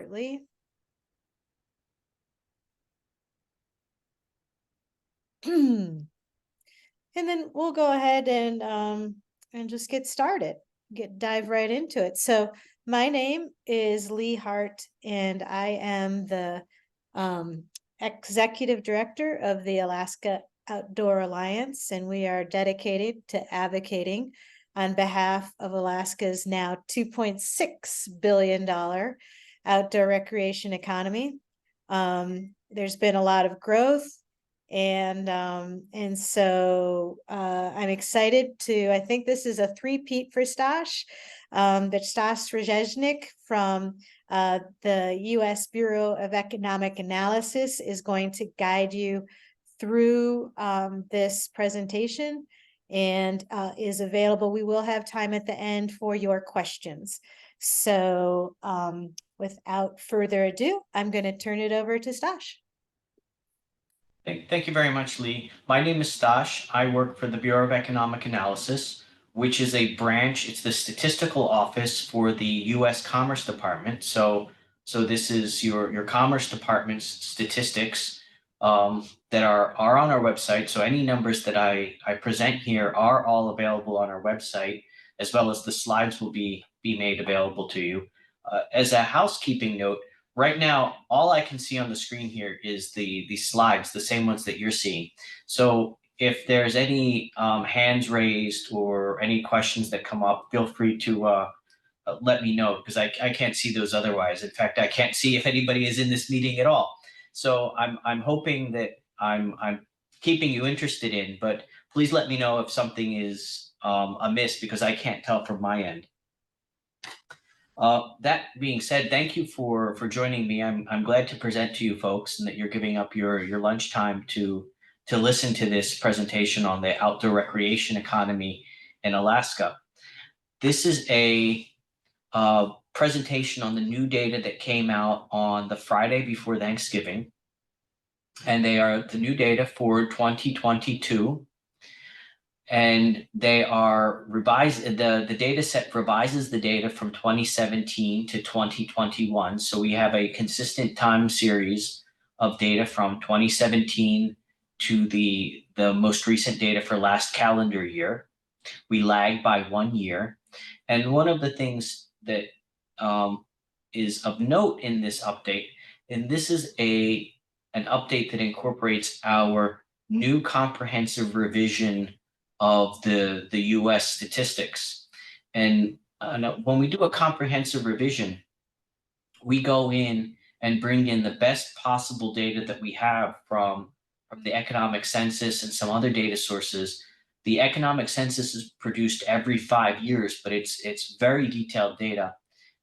shortly. And then we'll go ahead and just get started, dive right into it. So my name is Lee Hart, and I am the executive director of the Alaska Outdoor Alliance, and we are dedicated to advocating on behalf of Alaska's now $2.6 billion outdoor recreation economy. There's been a lot of growth, and so I'm excited to. I think this is a three-peat for Stash. But Stanislaw Rzeznik from the U.S. Bureau of Economic Analysis is going to guide you through this presentation and is available. We will have time at the end for your questions. So without further ado, I'm going to turn it over to Stash. Thank you very much, Lee. My name is Stash. I work for the Bureau of Economic Analysis, which is a branch. It's the statistical office for the U.S. Commerce Department. So this is your Commerce Department's statistics that are on our website. So any numbers that I present here are all available on our website, as well as the slides will be made available to you. As a housekeeping note, right now, all I can see on the screen here is the slides, the same ones that you're seeing. So if there's any hands raised or any questions that come up, feel free to let me know, because I can't see those otherwise. In fact, I can't see if anybody is in this meeting at all. So I'm hoping that I'm keeping you interested in, but please let me know if something is amiss, because I can't tell from my end. That being said, thank you for joining me. I'm glad to present to you folks, and that you're giving up your lunchtime to listen to this presentation on the outdoor recreation economy in Alaska. This is a presentation on the new data that came out on the Friday before Thanksgiving, and they are the new data for 2022. And they are revised. The data set revises the data from 2017 to 2021. So we have a consistent time series of data from 2017 to the most recent data for last calendar year. We lag by 1 year. And one of the things that is of note in this update, and this is an update that incorporates our new comprehensive revision of the US statistics. And when we do a comprehensive revision, we go in and bring in the best possible data that we have from the economic census and some other data sources. The economic census is produced every 5 years, but it's very detailed data.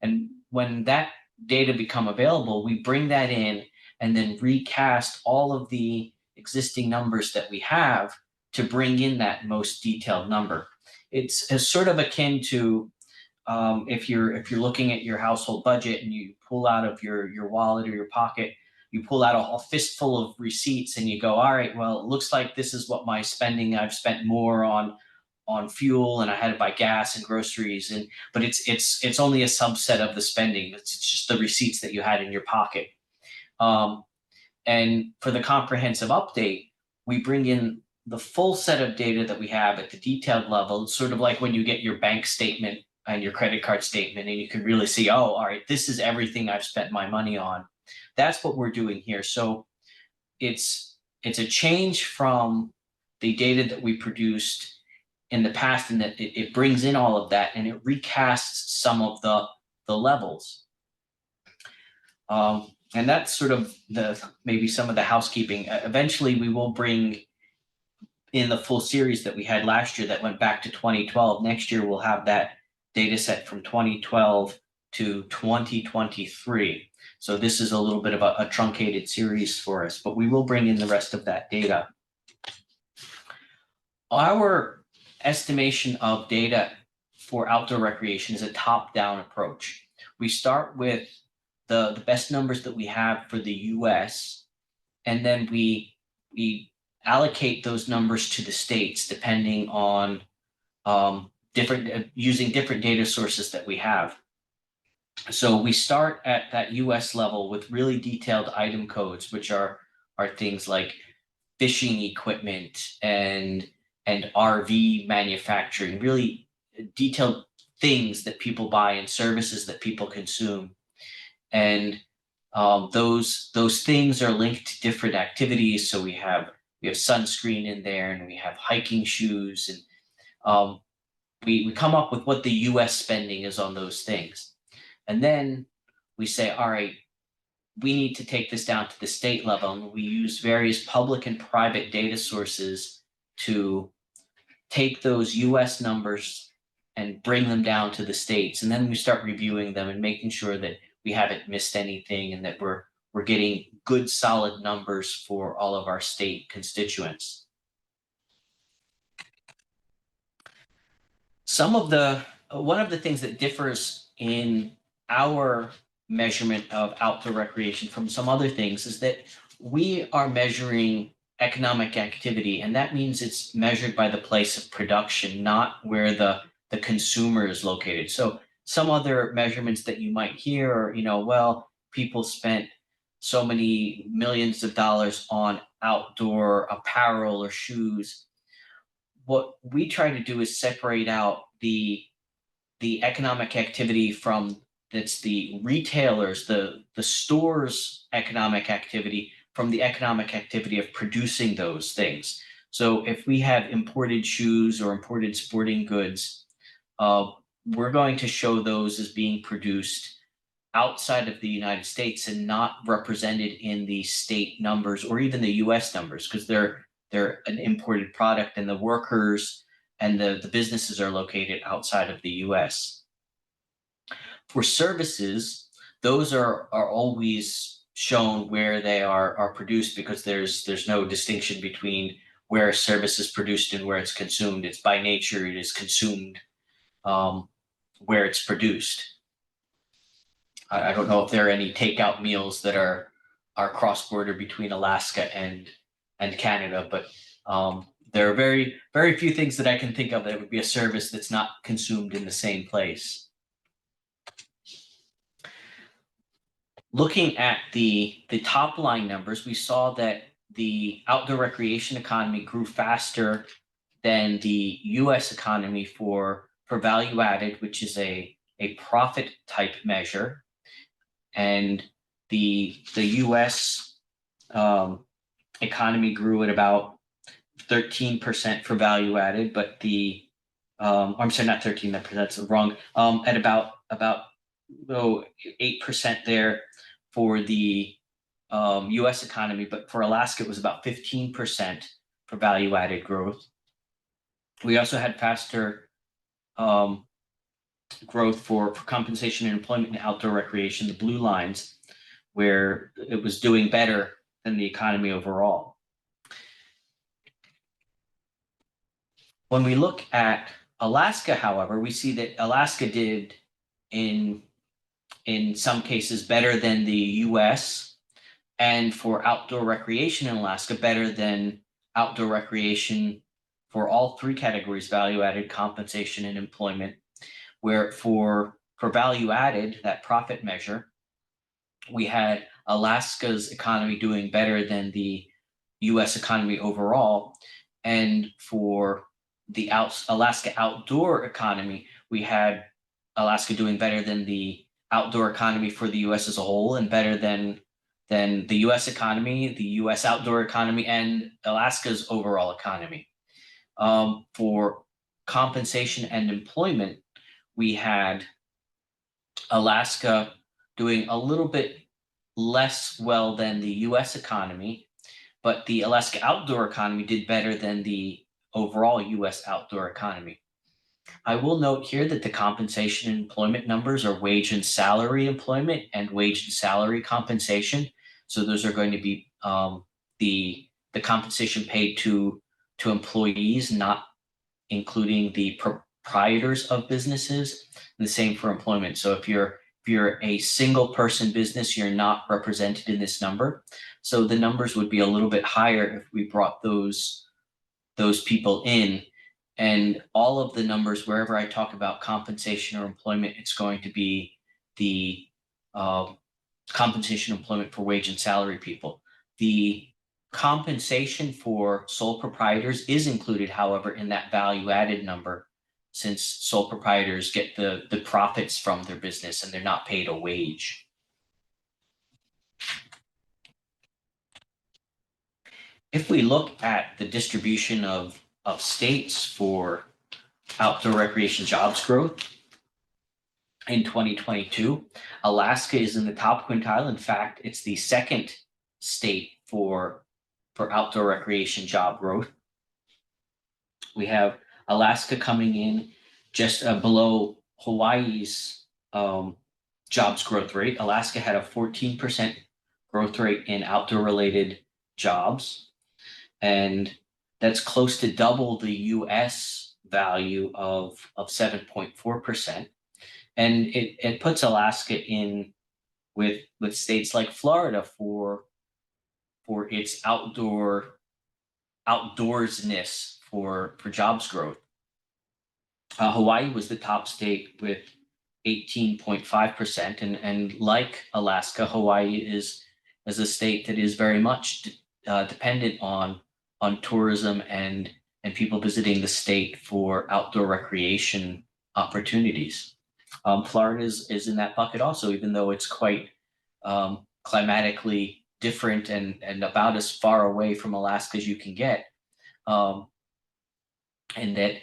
And when that data become available, we bring that in and then recast all of the existing numbers that we have to bring in that most detailed number. It's sort of akin to if you're looking at your household budget and you pull out of your wallet or your pocket, you pull out a fistful of receipts and you go, all right, well, it looks like this is what my spending. I've spent more on fuel, and I had to buy gas and groceries, but it's only a subset of the spending. It's just the receipts that you had in your pocket. And for the comprehensive update, we bring in the full set of data that we have at the detailed level. It's sort of like when you get your bank statement and your credit card statement, and you can really see, oh, all right, this is everything I've spent my money on. That's what we're doing here. So it's a change from the data that we produced in the past, in that it brings in all of that and it recasts some of the levels. And that's sort of maybe some of the housekeeping. Eventually, we will bring in the full series that we had last year that went back to 2012. Next year, we'll have that data set from 2012 to 2023. So this is a little bit of a truncated series for us, but we will bring in the rest of that data. Our estimation of data for outdoor recreation is a top-down approach. We start with the best numbers that we have for the US, and then we allocate those numbers to the states depending on using different data sources that we have. So we start at that US level with really detailed item codes, which are things like fishing equipment and RV manufacturing, really detailed things that people buy and services that people consume. And those things are linked to different activities. So we have sunscreen in there, and we have hiking shoes, and we come up with what the U.S. spending is on those things, and then we say, all right, we need to take this down to the state level, and we use various public and private data sources to take those US numbers and bring them down to the states. And then we start reviewing them and making sure that we haven't missed anything and that we're getting good solid numbers for all of our state constituents. One of the things that differs in our measurement of outdoor recreation from some other things is that we are measuring economic activity, and that means it's measured by the place of production, not where the consumer is located. So some other measurements that you might hear are, well, people spent so many millions of dollars on outdoor apparel or shoes. What we try to do is separate out the economic activity from that's the retailers, the stores economic activity from the economic activity of producing those things. So if we have imported shoes or imported sporting goods, we're going to show those as being produced outside of the United States and not represented in the state numbers or even the US numbers, because they're an imported product, and the workers and the businesses are located outside of the US. For services, those are always shown where they are produced, because there's no distinction between where a service is produced and where it's consumed. It's by nature, it is consumed where it's produced. I don't know if there are any takeout meals that are cross-border between Alaska and Canada, but there are very, very few things that I can think of that would be a service that's not consumed in the same place. Looking at the top line numbers, we saw that the outdoor recreation economy grew faster than the US economy for value added, which is a profit type measure. And the US economy grew at about 13% for value added, but I'm sorry, not 13%, that's wrong. At about 8% there for the US economy, but for Alaska, it was about 15% for value added growth. We also had faster growth for compensation and employment and outdoor recreation, the blue lines, where it was doing better than the economy overall. When we look at Alaska, however, we see that Alaska did in some cases better than the US, and for outdoor recreation in Alaska, better than outdoor recreation for all three categories: value added, compensation, and employment. Where for value added, that profit measure, we had Alaska's economy doing better than the US economy overall. And for the Alaska outdoor economy, we had Alaska doing better than the outdoor economy for the US as a whole, and better than the US economy, the US outdoor economy, and Alaska's overall economy. For compensation and employment, we had Alaska doing a little bit less well than the US economy, but the Alaska outdoor economy did better than the overall US outdoor economy. I will note here that the compensation and employment numbers are wage and salary employment and wage and salary compensation. So those are going to be the compensation paid to employees, not including the proprietors of businesses. And the same for employment. So if you're a single person business, you're not represented in this number. So the numbers would be a little bit higher if we brought those people in. And all of the numbers, wherever I talk about compensation or employment, it's going to be the compensation employment for wage and salary people. The compensation for sole proprietors is included, however, in that value added number, since sole proprietors get the profits from their business and they're not paid a wage. If we look at the distribution of states for outdoor recreation jobs growth in 2022, Alaska is in the top quintile. In fact, it's the second state for outdoor recreation job growth. We have Alaska coming in just below Hawaii's jobs growth rate. Alaska had a 14% growth rate in outdoor related jobs, and that's close to double the US value of 7.4%. And it puts Alaska in with states like Florida for its outdoorsness for jobs growth. Hawaii was the top state with 18.5%, and like Alaska, Hawaii is a state that is very much dependent on tourism and people visiting the state for outdoor recreation opportunities. Florida is in that bucket also, even though it's quite climatically different and about as far away from Alaska as you can get. And that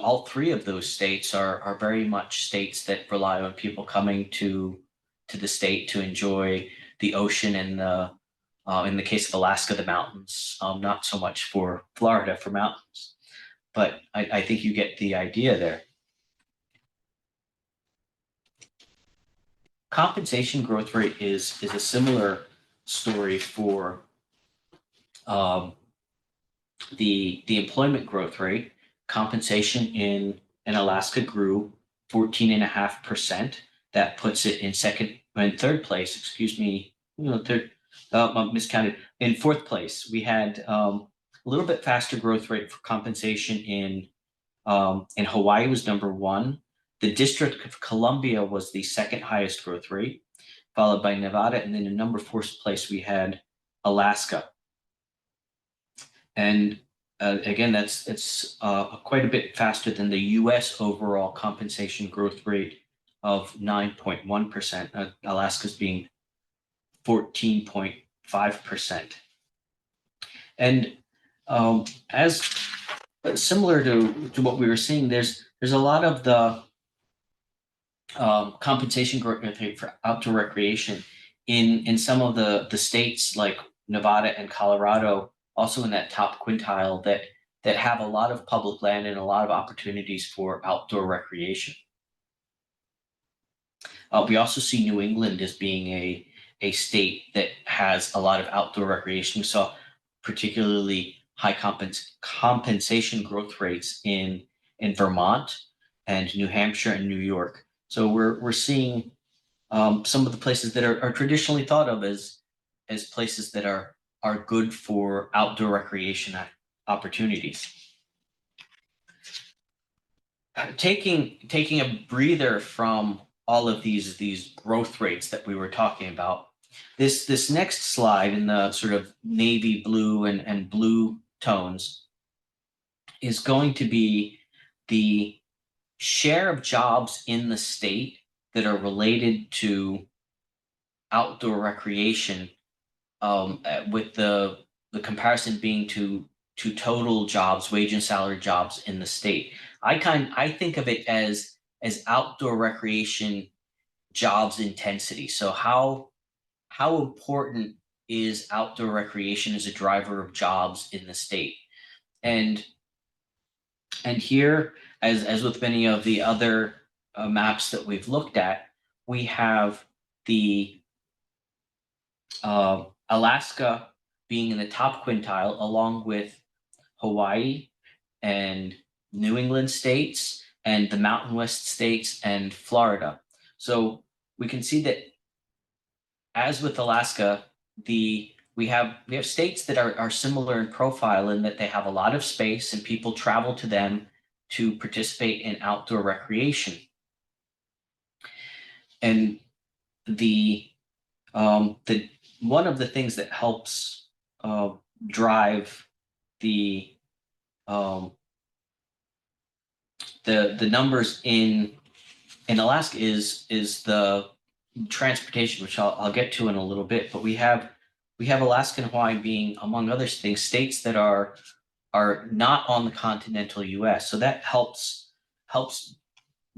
all three of those states are very much states that rely on people coming to the state to enjoy the ocean and in the case of Alaska, the mountains. Not so much for Florida for mountains, but I think you get the idea there. Compensation growth rate is a similar story for the employment growth rate. Compensation in Alaska grew 14.5%. That puts it in third place. Excuse me, miscounted. In fourth place, we had a little bit faster growth rate for compensation in Hawaii was number one. The District of Columbia was the second highest growth rate, followed by Nevada, and then in number four place we had Alaska. And again, it's quite a bit faster than the U.S. overall compensation growth rate of 9.1%. Alaska's being 14.5%. And as similar to what we were seeing, there's a lot of the compensation growth rate for outdoor recreation in some of the states like Nevada and Colorado, also in that top quintile, that have a lot of public land and a lot of opportunities for outdoor recreation. We also see New England as being a state that has a lot of outdoor recreation. We saw particularly high compensation growth rates in Vermont and New Hampshire and New York. So we're seeing some of the places that are traditionally thought of as places that are good for outdoor recreation opportunities. Taking a breather from all of these growth rates that we were talking about, this next slide in the sort of navy blue and blue tones is going to be the share of jobs in the state that are related to outdoor recreation, with the comparison being to total jobs, wage and salary jobs in the state. I think of it as outdoor recreation jobs intensity. So how important is outdoor recreation as a driver of jobs in the state? And here, as with many of the other maps that we've looked at, we have the Alaska being in the top quintile, along with Hawaii and New England states and the Mountain West states and Florida. So we can see that, as with Alaska, we have states that are similar in profile in that they have a lot of space and people travel to them to participate in outdoor recreation. And the one of the things that helps drive the the numbers in Alaska is the transportation, which I'll get to in a little bit. But we have Alaska and Hawaii being, among other things, states that are not on the continental U.S. So that helps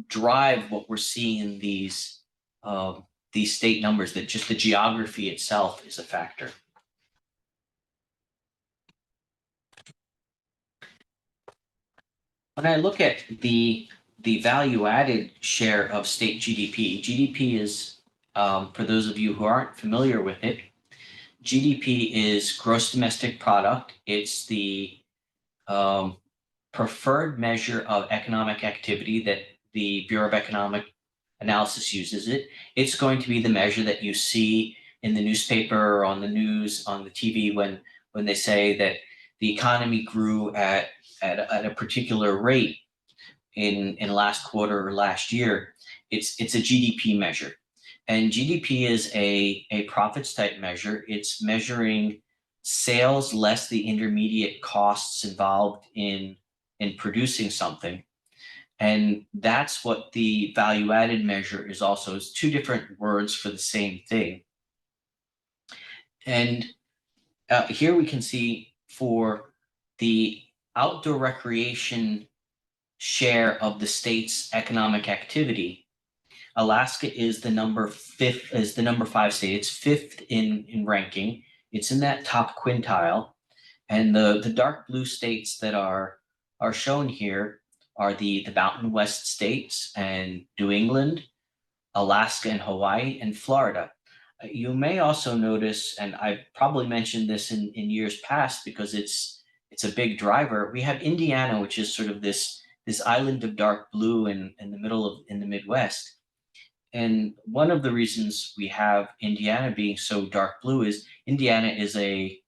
drive what we're seeing in these state numbers. That just the geography itself is a factor. When I look at the value added share of state GDP, GDP is, for those of you who aren't familiar with it, GDP is gross domestic product. It's the preferred measure of economic activity that the Bureau of Economic Analysis uses it. It's going to be the measure that you see in the newspaper or on the news, on the TV, when they say that the economy grew at a particular rate in last quarter or last year. It's a GDP measure. And GDP is a profits type measure. It's measuring sales less the intermediate costs involved in producing something. And that's what the value added measure is also. It's two different words for the same thing. And here we can see for the outdoor recreation share of the state's economic activity, Alaska is the number 5 state. It's fifth in ranking. It's in that top quintile. And the dark blue states that are shown here are the Mountain West states and New England, Alaska and Hawaii, and Florida. You may also notice, and I've probably mentioned this in years past because it's a big driver. We have Indiana, which is sort of this island of dark blue in the Midwest. And one of the reasons we have Indiana being so dark blue is Indiana is a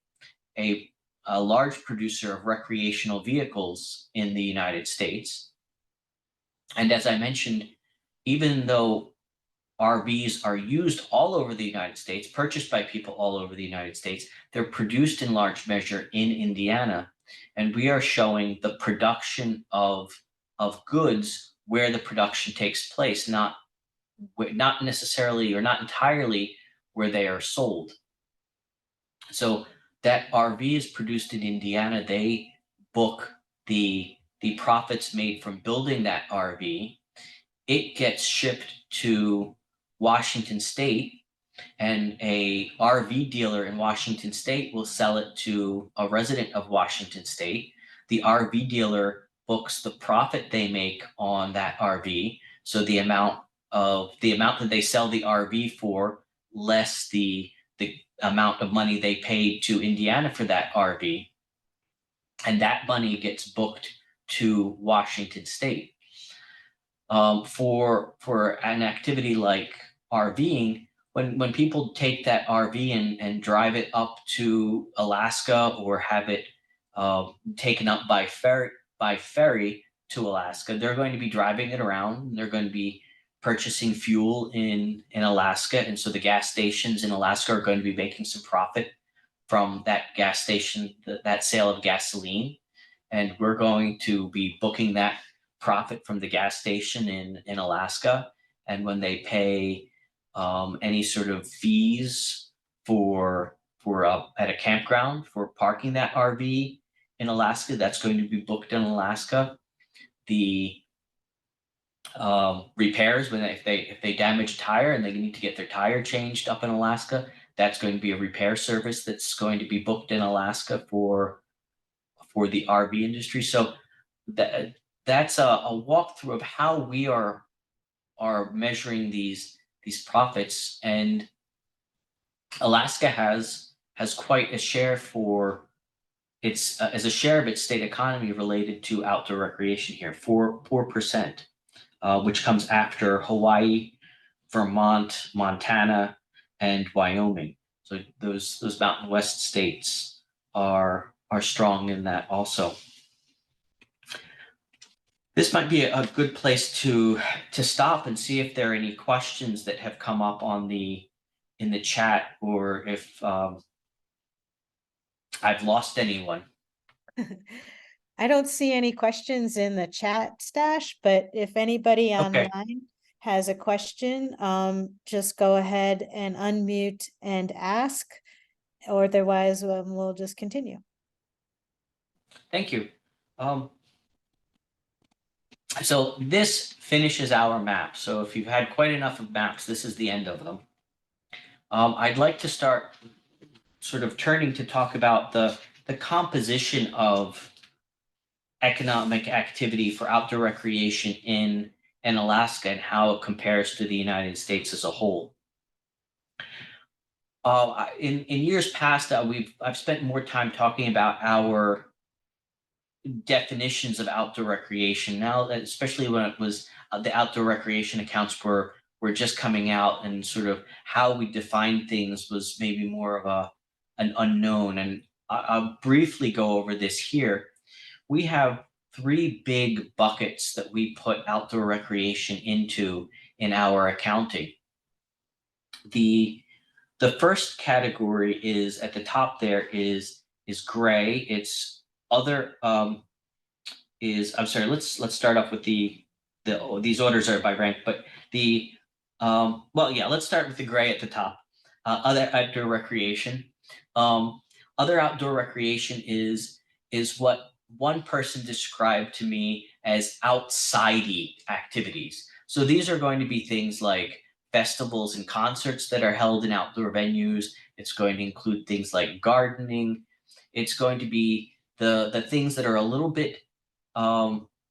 large producer of recreational vehicles in the United States. And as I mentioned, even though RVs are used all over the United States, purchased by people all over the United States, they're produced in large measure in Indiana. And we are showing the production of goods where the production takes place, not necessarily or not entirely where they are sold. So that RV is produced in Indiana. They book the profits made from building that RV. It gets shipped to Washington State, and a RV dealer in Washington State will sell it to a resident of Washington State. The RV dealer books the profit they make on that RV. So the amount that they sell the RV for, less the amount of money they paid to Indiana for that RV, and that money gets booked to Washington State. For an activity like RVing, when people take that RV and drive it up to Alaska or have it taken up by ferry to Alaska, they're going to be driving it around. And they're going to be purchasing fuel in Alaska, and so the gas stations in Alaska are going to be making some profit from that gas station, that sale of gasoline, and we're going to be booking that profit from the gas station in Alaska. And when they pay any sort of fees for at a campground for parking that RV in Alaska, that's going to be booked in Alaska. The repairs, if they damage a tire and they need to get their tire changed up in Alaska, that's going to be a repair service that's going to be booked in Alaska for the RV industry. So that's a walkthrough of how we are measuring these profits. And Alaska has quite a share for its as a share of its state economy related to outdoor recreation here, 4%. Which comes after Hawaii, Vermont, Montana, and Wyoming. So those Mountain West states are strong in that also. This might be a good place to stop and see if there are any questions that have come up in the chat, or if I've lost anyone. I don't see any questions in the chat, Stash, but if anybody Okay. online has a question, just go ahead and unmute and ask, or otherwise we'll just continue. Thank you. So this finishes our map. So if you've had quite enough of maps, this is the end of them. I'd like to start sort of turning to talk about the composition of economic activity for outdoor recreation in Alaska and how it compares to the United States as a whole. In years past, I've spent more time talking about our definitions of outdoor recreation. Now, especially when it was the outdoor recreation accounts were just coming out, and sort of how we define things was maybe more of an unknown. And I'll briefly go over this here. We have three big buckets that we put outdoor recreation into in our accounting. The first category is at the top. There is gray. It's other I'm sorry. Let's start off with these orders are by rank, but let's start with the gray at the top. Other outdoor recreation. Other outdoor recreation is what one person described to me as outsidey activities. So these are going to be things like festivals and concerts that are held in outdoor venues. It's going to include things like gardening. It's going to be the things that are a little bit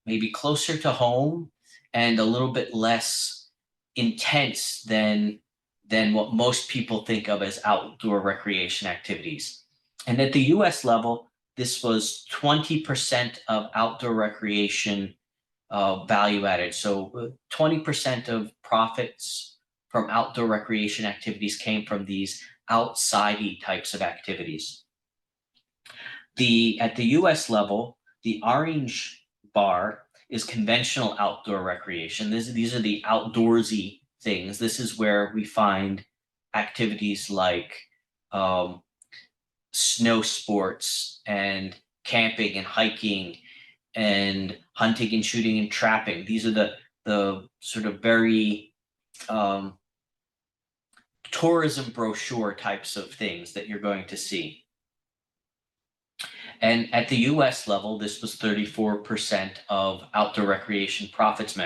maybe closer to home and a little bit less intense than what most people think of as outdoor recreation activities. And at the US level, this was 20% of outdoor recreation value added. So 20% of profits from outdoor recreation activities came from these outsidey types of activities. At the US level, the orange bar is conventional outdoor recreation. These are the outdoorsy things. This is where we find activities like snow sports and camping and hiking and hunting and shooting and trapping. These are the sort of very tourism brochure types of things that you're going to see. And at the US level, this was 34% of outdoor recreation profits.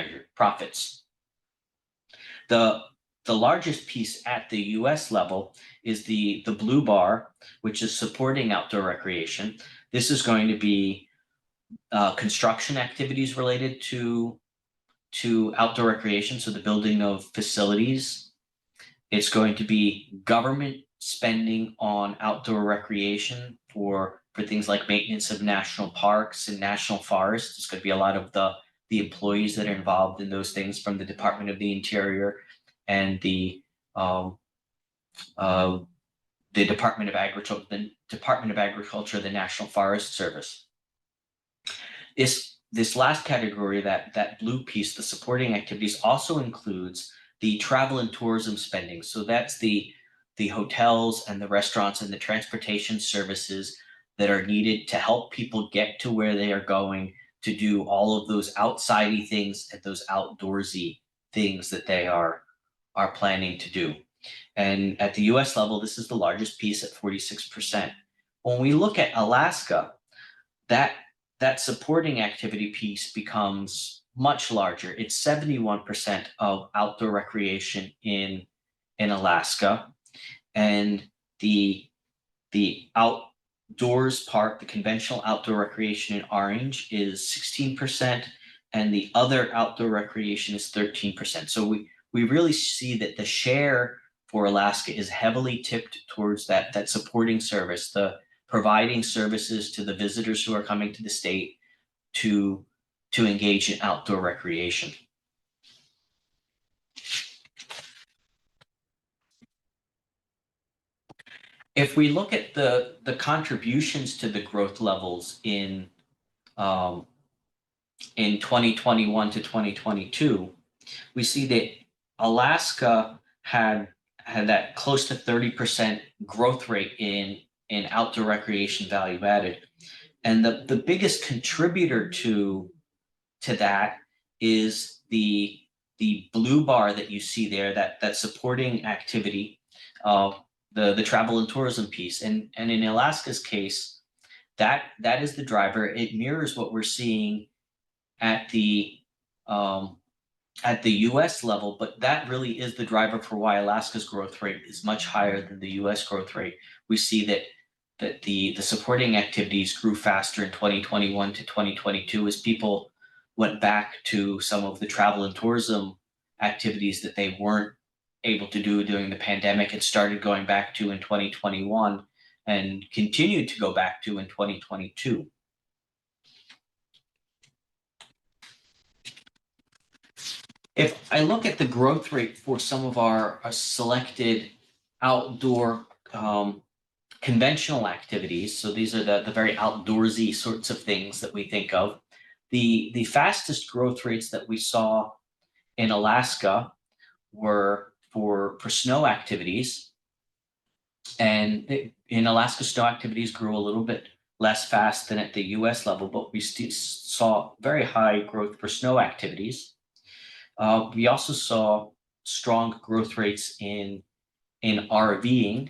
The largest piece at the US level is the blue bar, which is supporting outdoor recreation. This is going to be construction activities related to outdoor recreation, so the building of facilities. It's going to be government spending on outdoor recreation for things like maintenance of national parks and national forests. It's going to be a lot of the employees that are involved in those things from the Department of the Interior and the Department of Agriculture, the National Forest Service. This last category, that blue piece, the supporting activities, also includes the travel and tourism spending. So that's the hotels and the restaurants and the transportation services that are needed to help people get to where they are going, to do all of those outsidey things and those outdoorsy things that they are planning to do. And at the US level, this is the largest piece at 46%. When we look at Alaska, that supporting activity piece becomes much larger. It's 71% of outdoor recreation in Alaska. And the outdoors part, the conventional outdoor recreation in orange, is 16%, and the other outdoor recreation is 13%. So we really see that the share for Alaska is heavily tipped towards that supporting service, the providing services to the visitors who are coming to the state to engage in outdoor recreation. If we look at the contributions to the growth levels in in 2021 to 2022, we see that Alaska had that close to 30% growth rate in outdoor recreation value added. And the biggest contributor to that is the blue bar that you see there, that supporting activity, the travel and tourism piece. And in Alaska's case, that is the driver. It mirrors what we're seeing at the um, US level, but that really is the driver for why Alaska's growth rate is much higher than the US growth rate. We see that the supporting activities grew faster in 2021 to 2022 as people went back to some of the travel and tourism activities that they weren't able to do during the pandemic and started going back to in 2021 and continued to go back to in 2022. If I look at the growth rate for some of our selected outdoor conventional activities, so these are the very outdoorsy sorts of things that we think of, the fastest growth rates that we saw in Alaska were for snow activities. And in Alaska, snow activities grew a little bit less fast than at the US level, but we still saw very high growth for snow activities. We also saw strong growth rates in RVing.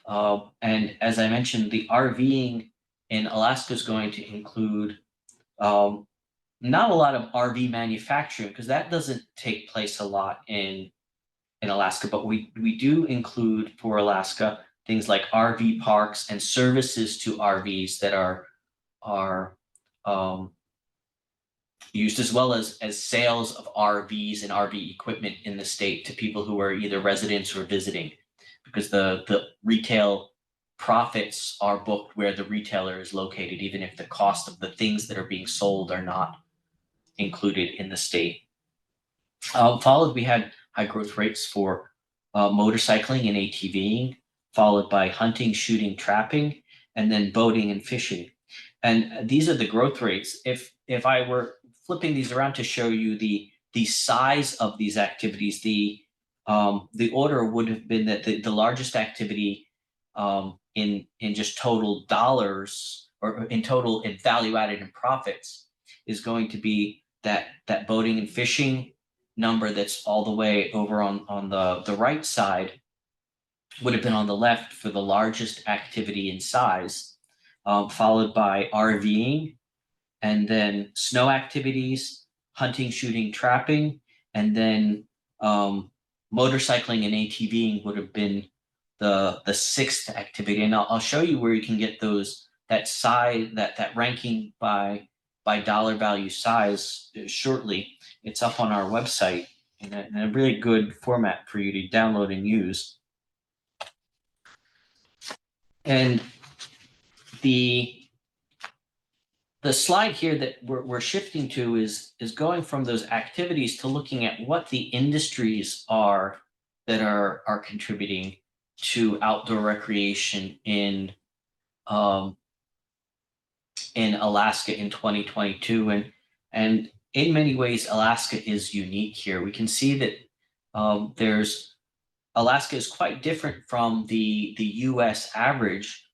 And as I mentioned, the RVing in Alaska is going to include not a lot of RV manufacturing, because that doesn't take place a lot in Alaska, but we do include for Alaska things like RV parks and services to RVs that are used, as well as sales of RVs and RV equipment in the state to people who are either residents or visiting, because the retail profits are booked where the retailer is located, even if the cost of the things that are being sold are not included in the state. Followed, we had high growth rates for motorcycling and ATVing, followed by hunting, shooting, trapping, and then boating and fishing. And these are the growth rates. If I were flipping these around to show you the size of these activities, the order would have been that the largest activity in just total dollars, or in total in value added and profits, is going to be that boating and fishing number that's all the way over on the right side, would have been on the left for the largest activity in size, followed by RVing, and then snow activities, hunting, shooting, trapping, and then motorcycling and ATVing would have been the sixth activity. And I'll show you where you can get that size, that ranking by dollar value size shortly. It's up on our website in a really good format for you to download and use. And the slide here that we're shifting to is going from those activities to looking at what the industries are that are contributing to outdoor recreation in Alaska in 2022. And in many ways, Alaska is unique here. We can see that Alaska is quite different from the US average,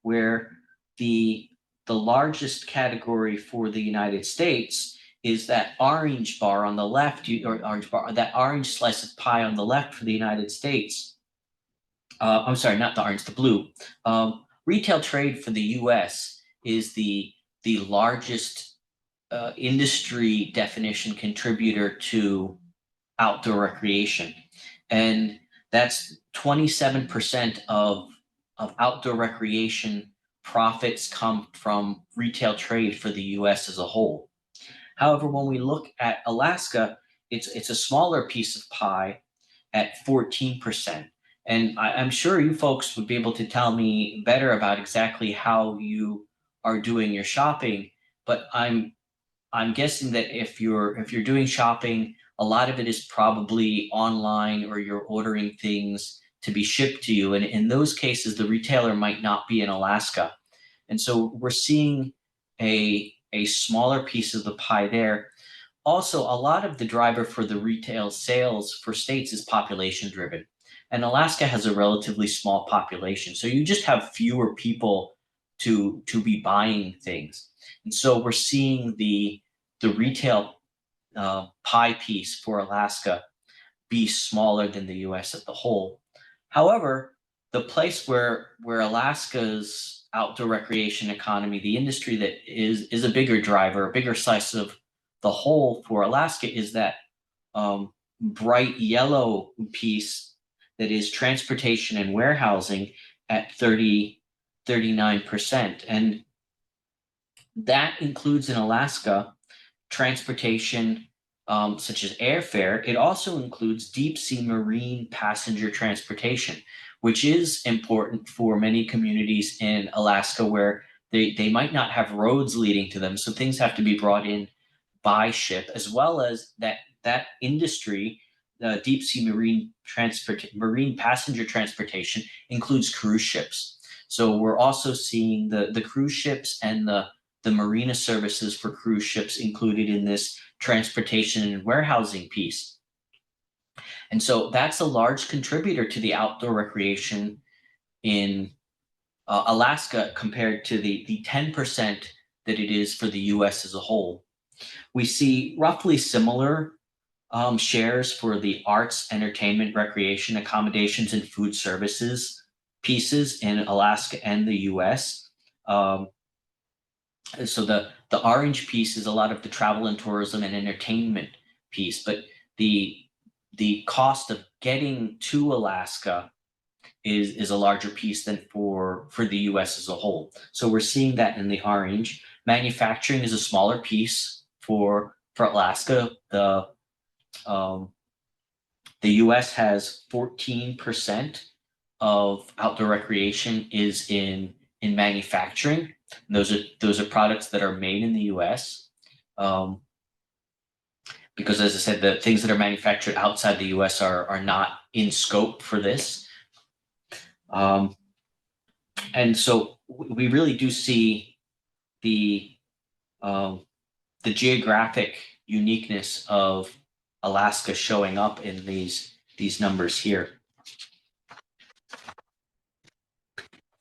where the largest category for the United States is that orange bar on the left, or orange bar, that orange slice of pie on the left for the United States. I'm sorry, not the orange, the blue. Retail trade for the US is the largest industry definition contributor to outdoor recreation. And that's 27% of outdoor recreation profits come from retail trade for the US as a whole. However, when we look at Alaska, it's a smaller piece of pie at 14%. And I'm sure you folks would be able to tell me better about exactly how you are doing your shopping, but I'm guessing that if you're doing shopping, a lot of it is probably online, or you're ordering things to be shipped to you. And in those cases, the retailer might not be in Alaska. And so we're seeing a a smaller piece of the pie there. Also, a lot of the driver for the retail sales for states is population driven. And Alaska has a relatively small population. So you just have fewer people to be buying things. And so we're seeing the retail pie piece for Alaska be smaller than the US as a whole. However, the place where Alaska's outdoor recreation economy, the industry that is a bigger driver, a bigger slice of the whole for Alaska, is that bright yellow piece that is transportation and warehousing at 39%. And that includes in Alaska transportation such as airfare. It also includes deep sea marine passenger transportation, which is important for many communities in Alaska where they might not have roads leading to them. So things have to be brought in by ship, as well as that industry, deep sea marine passenger transportation includes cruise ships. So we're also seeing the cruise ships and the marina services for cruise ships included in this transportation and warehousing piece. And so that's a large contributor to the outdoor recreation in Alaska compared to the 10% that it is for the US as a whole. We see roughly similar shares for the arts, entertainment, recreation, accommodations, and food services pieces in Alaska and the US. So the orange piece is a lot of the travel and tourism and entertainment piece, but the cost of getting to Alaska is a larger piece than for the US as a whole. So we're seeing that in the orange. Manufacturing is a smaller piece for Alaska. The US has 14% of outdoor recreation is in manufacturing. And those are products that are made in the US. Because as I said, the things that are manufactured outside the US are not in scope for this. And so we really do see the geographic uniqueness of Alaska showing up in these numbers here.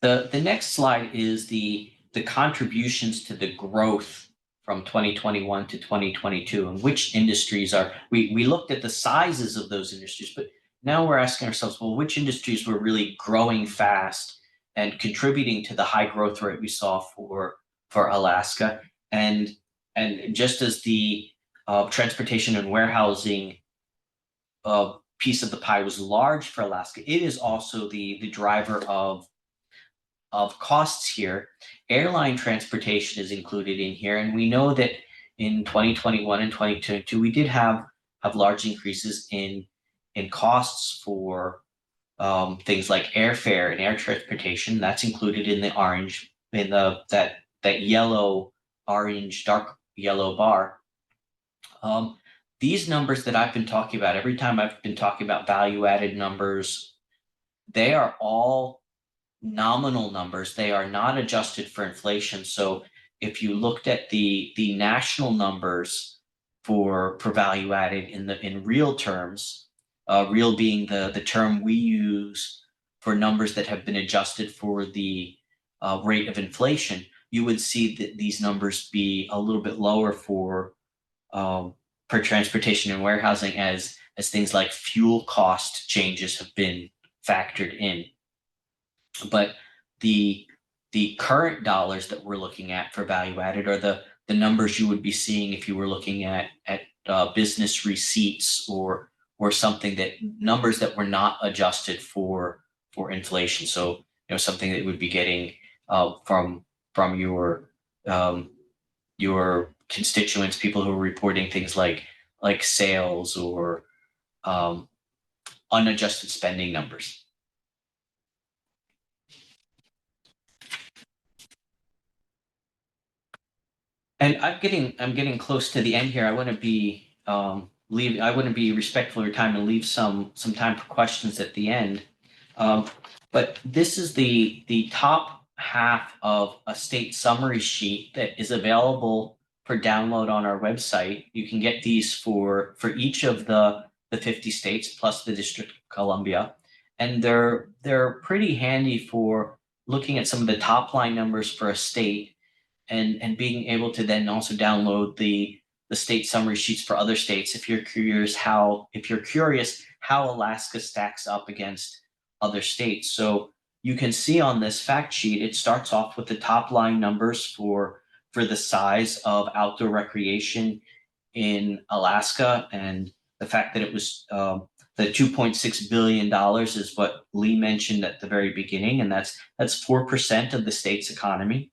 The next slide is the contributions to the growth from 2021 to 2022 and which industries are, we looked at the sizes of those industries, but now we're asking ourselves, well, which industries were really growing fast and contributing to the high growth rate we saw for Alaska? And just as the transportation and warehousing piece of the pie was large for Alaska, it is also the driver of costs here. Airline transportation is included in here, and we know that in 2021 and 2022 we did have large increases in costs for things like airfare and air transportation. That's included in the orange, in that yellow, orange, dark yellow bar. These numbers that I've been talking about, every time I've been talking about value added numbers, they are all nominal numbers. They are not adjusted for inflation. So if you looked at the national numbers for value added in real terms, real being the term we use for numbers that have been adjusted for the rate of inflation, you would see that these numbers be a little bit lower for transportation and warehousing as things like fuel cost changes have been factored in. But the current dollars that we're looking at for value added are the numbers you would be seeing if you were looking at business receipts or something, that numbers that were not adjusted for inflation. So something that would be getting from your constituents, people who are reporting things like sales or unadjusted spending numbers. And I'm getting close to the end here. I want to be I want to be respectful of your time and leave some time for questions at the end. But this is the top half of a state summary sheet that is available download on our website. You can get these for each of the 50 states plus the District of Columbia, and they're pretty handy for looking at some of the top line numbers for a state, and being able to then also download the state summary sheets for other states if you're curious how Alaska stacks up against other states. So you can see on this fact sheet, it starts off with the top line numbers for the size of outdoor recreation in Alaska, and the fact that it was the $2.6 billion is what Lee mentioned at the very beginning, and that's 4% of the state's economy.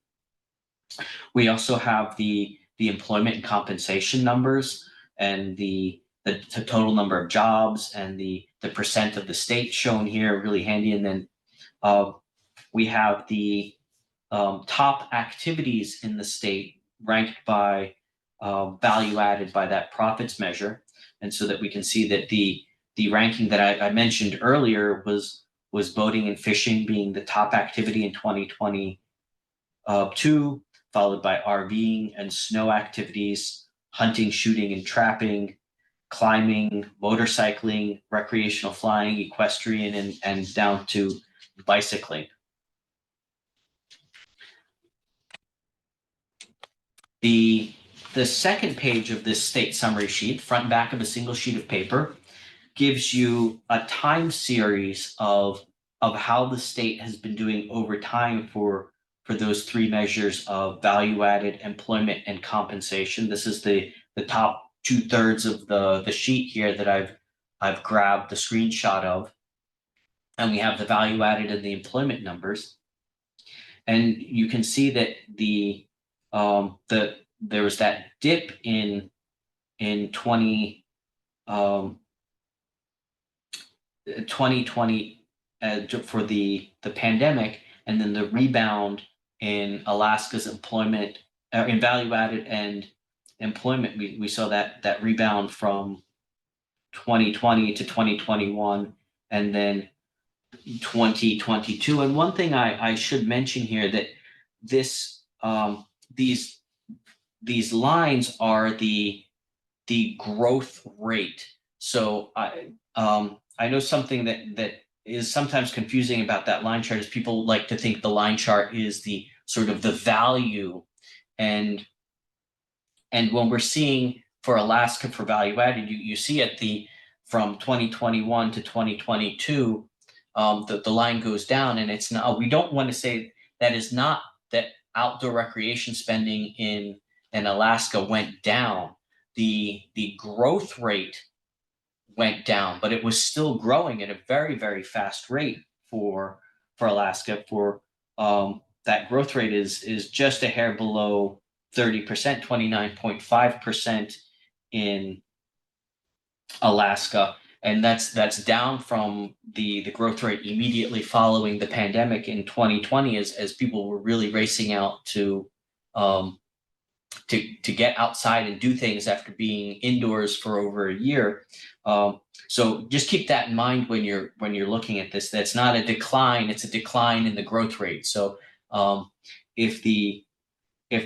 We also have the employment and compensation numbers, and the total number of jobs, and the percent of the state shown here, really handy. And then we have the top activities in the state ranked by value added by that profits measure. And so that we can see that the ranking that I mentioned earlier was boating and fishing being the top activity in 2022, followed by RVing and snow activities, hunting, shooting, and trapping, climbing, motorcycling, recreational flying, equestrian, and down to bicycling. The second page of this state summary sheet, front and back of a single sheet of paper, gives you a time series of how the state has been doing over time for those three measures of value added, employment, and compensation. This is the top 2/3 of the sheet here that I've grabbed the screenshot of, and we have the value added and the employment numbers. And you can see that there was that dip in 2020 for the pandemic, and then the rebound in Alaska's employment, in value added and employment. We saw that rebound from 2020 to 2021, and then 2022. And one thing I should mention here, that these lines are the growth rate. So I know something that is sometimes confusing about that line chart is people like to think the line chart is the sort of the value, and when we're seeing for Alaska for value added, you see at from 2021 to 2022, the line goes down, and it's not. We don't want to say that is not that outdoor recreation spending in Alaska went down. The growth rate went down, but it was still growing at a very, very fast rate for Alaska. For that growth rate is just a hair below 30%, 29.5% in Alaska, and that's down from the growth rate immediately following the pandemic in 2020, as people were really racing out to get outside and do things after being indoors for over a year. So just keep that in mind when you're looking at this. That's not a decline; it's a decline in the growth rate. So if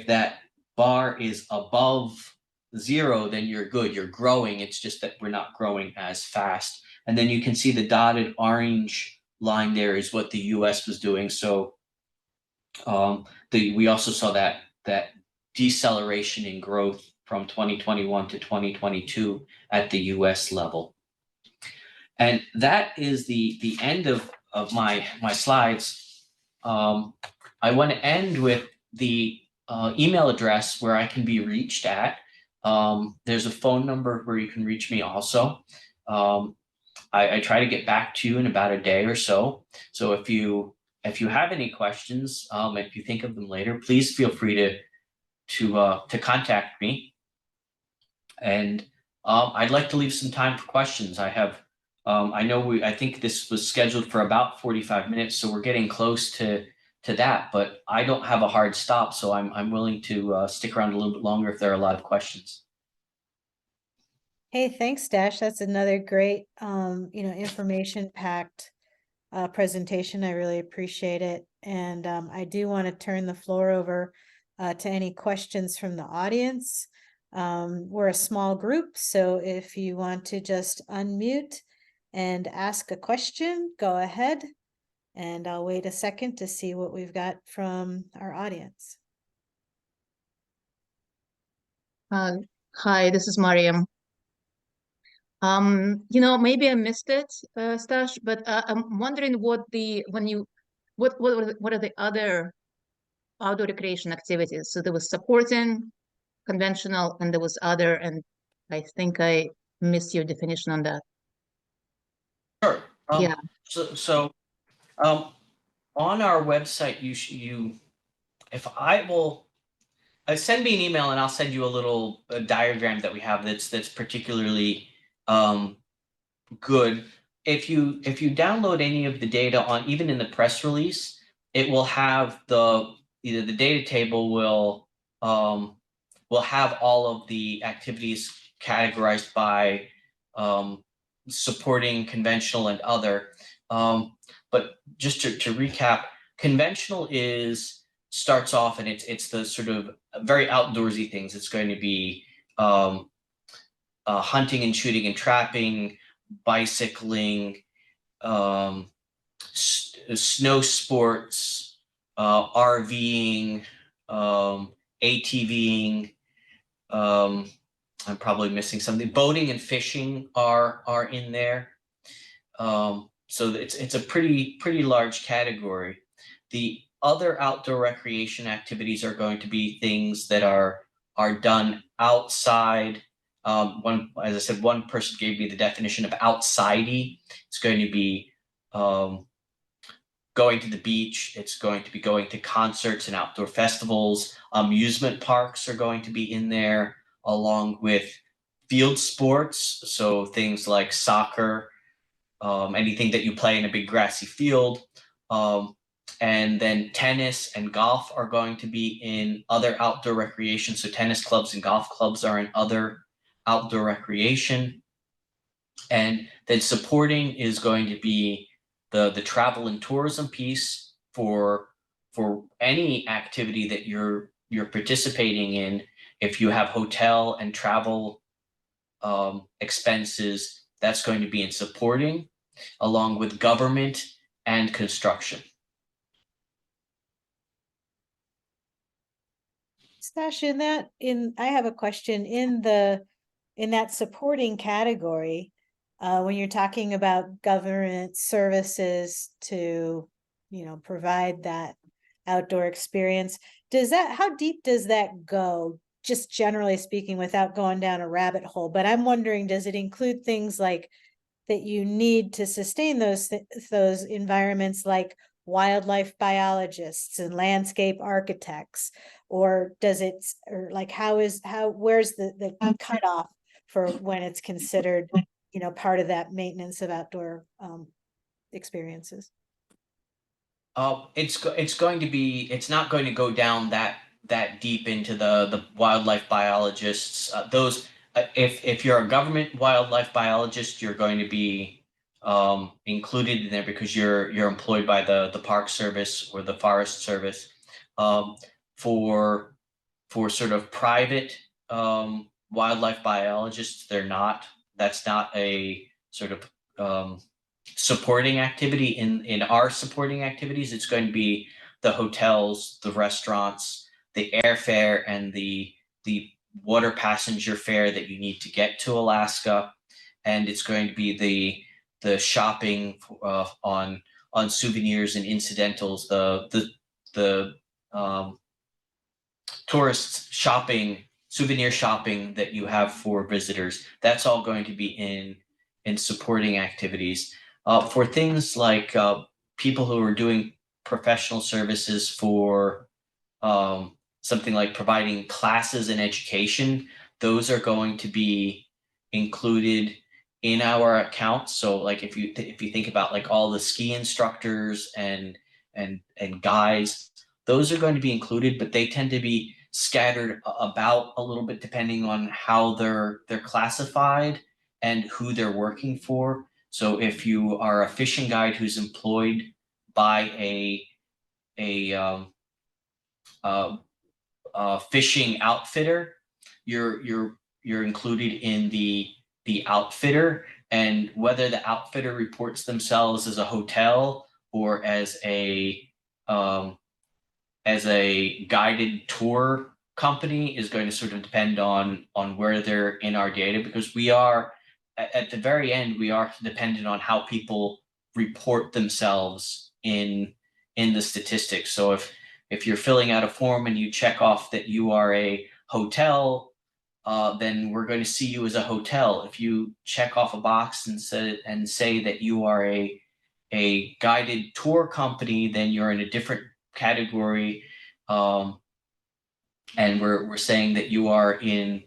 that bar is above 0, then you're good. You're growing. It's just that we're not growing as fast. And then you can see the dotted orange line there is what the U.S. was doing. So we also saw that deceleration in growth from 2021 to 2022 at the U.S. level. And that is the end of my slides. I want to end with the email address where I can be reached at. There's a phone number where you can reach me also. I try to get back to you in about a day or so. So if you have any questions, if you think of them later, please feel free to contact me. And I'd like to leave some time for questions. I think this was scheduled for about 45 minutes, so we're getting close to that, but I don't have a hard stop, so I'm willing to stick around a little bit longer if there are a lot of questions. Hey, thanks, Dash. That's another great, information-packed presentation. I really appreciate it. And I do want to turn the floor over to any questions from the audience. We're a small group, so if you want to just unmute and ask a question, go ahead. And I'll wait a second to see what we've got from our audience. Hi, this is Mariam. Maybe I missed it, Stash, but I'm wondering what are the other outdoor recreation activities? So there was supporting, conventional, and there was other, and I think I missed your definition on that. Sure. Yeah. So on our website, send me an email and I'll send you a little diagram that we have that's particularly good. If you download any of the data on, even in the press release, it will have either the data table will have all of the activities categorized by supporting, conventional, and other. But just to recap, conventional starts off and it's the sort of very outdoorsy things. It's going to be hunting and shooting and trapping, bicycling, snow sports, RVing, ATVing. I'm probably missing something. Boating and fishing are in there. So it's a pretty large category. The other outdoor recreation activities are going to be things that are done outside. As I said, one person gave me the definition of outsidey. It's going to be going to the beach. It's going to be going to concerts and outdoor festivals. Amusement parks are going to be in there, along with field sports. So things like soccer, anything that you play in a big grassy field. And then tennis and golf are going to be in other outdoor recreation. So tennis clubs and golf clubs are in other outdoor recreation. And then supporting is going to be the travel and tourism piece for any activity that you're participating in. If you have hotel and travel expenses, that's going to be in supporting, along with government and construction. Stash, I have a question in that supporting category. When you're talking about government services to, provide that outdoor experience, how deep does that go? Just generally speaking, without going down a rabbit hole, but I'm wondering, does it include things like that you need to sustain those environments, like wildlife biologists and landscape architects, or where's the cutoff for when it's considered, part of that maintenance of outdoor experiences? It's not going to go down that deep into the wildlife biologists. If you're a government wildlife biologist, you're going to be included in there because you're employed by the Park Service or the Forest Service. For sort of private wildlife biologists, that's not a sort of supporting activity. In our supporting activities, it's going to be the hotels, the restaurants, the airfare, and the water passenger fare that you need to get to Alaska, and it's going to be the shopping on souvenirs and incidentals, the tourist shopping, souvenir shopping that you have for visitors. That's all going to be in supporting activities. For things like people who are doing professional services for something like providing classes and education, those are going to be included in our account. So like if you think about like all the ski instructors and guides, those are going to be included, but they tend to be scattered about a little bit depending on how they're classified and who they're working for. So if you are a fishing guide who's employed by fishing outfitter, you're included in the outfitter, and whether the outfitter reports themselves as a hotel or as a guided tour company is going to sort of depend on where they're in our data, because we are at the very end, we are dependent on how people report themselves in the statistics. So if you're filling out a form and you check off that you are a hotel, then we're going to see you as a hotel. If you check off a box and say that you are a guided tour company, then you're in a different category. And we're saying that you are in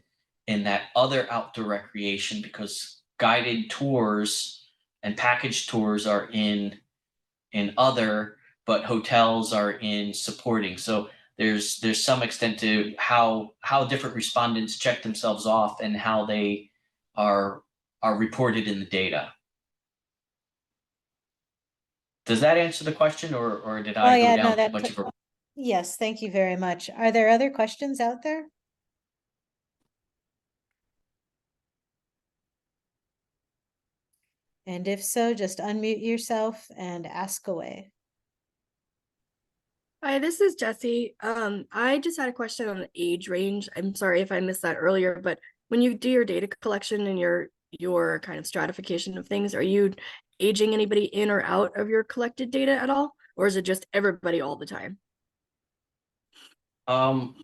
that other outdoor recreation, because guided tours and package tours are in other, but hotels are in supporting. So there's some extent to how different respondents check themselves off and how they are reported in the data. Does that answer the question, or did I go down too much of a... Yes, thank you very much. Are there other questions out there? And if so, just unmute yourself and ask away. Hi, this is Jessie. I just had a question on the age range. I'm sorry if I missed that earlier, but when you do your data collection and your kind of stratification of things, are you aging anybody in or out of your collected data at all? Or is it just everybody all the time? I'm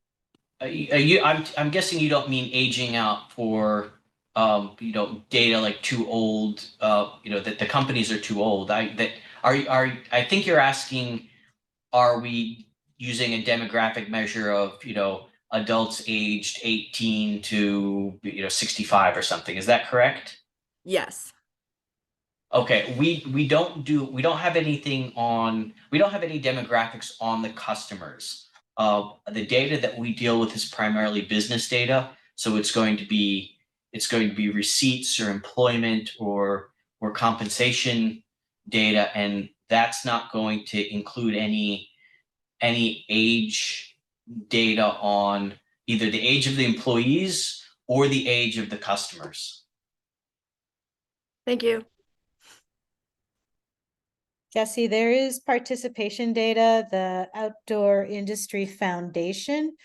guessing you don't mean aging out for data like too old, that the companies are too old. I think you're asking, are we using a demographic measure of adults aged 18 to 65 or something? Is that correct? Yes. Okay, we don't have anything on, we don't have any demographics on the customers. The data that we deal with is primarily business data, so it's going to be receipts or employment or compensation data, and that's not going to include any age data on either the age of the employees or the age of the customers. Thank you. Jesse, there is participation data. The Outdoor Industry Foundation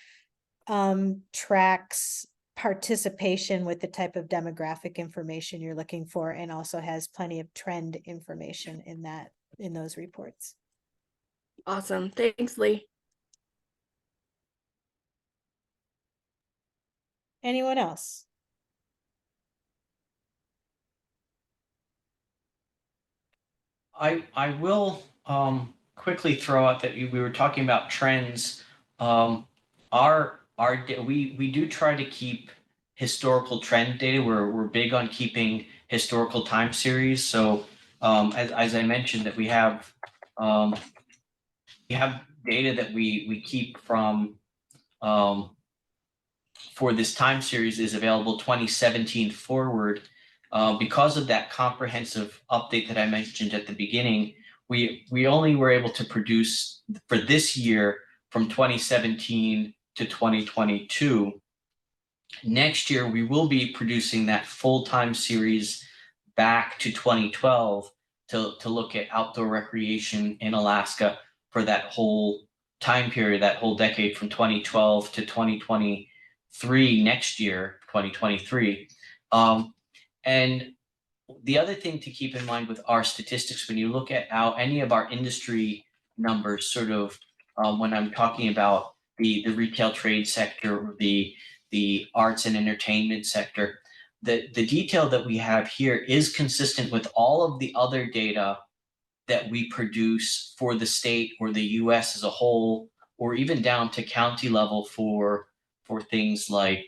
tracks participation with the type of demographic information you're looking for, and also has plenty of trend information in those reports. Awesome. Thanks, Lee. Anyone else? I will quickly throw out that we were talking about trends. We do try to keep historical trend data. We're big on keeping historical time series. So as I mentioned, that we have data that we keep from for this time series is available 2017 forward. Because of that comprehensive update that I mentioned at the beginning, we only were able to produce for this year from 2017 to 2022. Next year, we will be producing that full time series back to 2012 to look at outdoor recreation in Alaska for that whole time period, that whole decade from 2012 to 2023 next year, 2023. And the other thing to keep in mind with our statistics, when you look at any of our industry numbers, sort of when I'm talking about the retail trade sector, or the arts and entertainment sector, the detail that we have here is consistent with all of the other data that we produce for the state or the US as a whole, or even down to county level for things like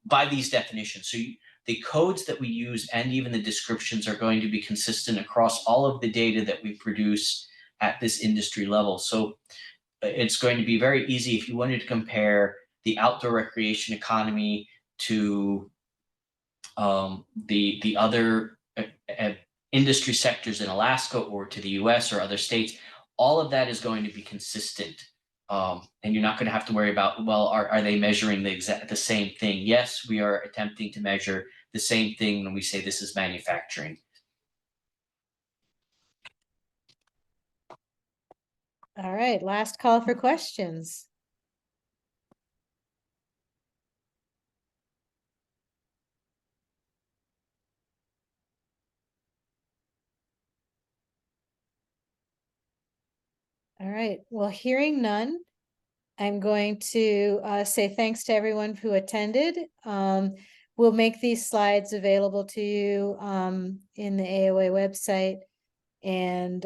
by these definitions. So the codes that we use and even the descriptions are going to be consistent across all of the data that we produce at this industry level. So it's going to be very easy if you wanted to compare the outdoor recreation economy to the other industry sectors in Alaska or to the US or other states. All of that is going to be consistent And you're not going to have to worry about, well, are they measuring the same thing? Yes, we are attempting to measure the same thing when we say this is manufacturing. All right, last call for questions. All right, well, hearing none, I'm going to say thanks to everyone who attended. We'll make these slides available to you in the AOA website. And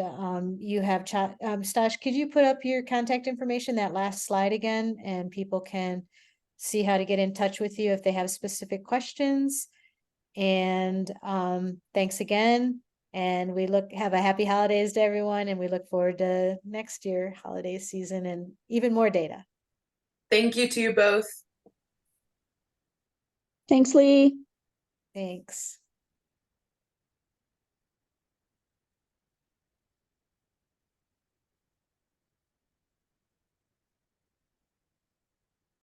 you have chat. Stash, could you put up your contact information, that last slide again, and people can see how to get in touch with you if they have specific questions. And thanks again. And we have a happy holidays to everyone, and we look forward to next year holiday season and even more data. Thank you to you both. Thanks, Lee. Thanks.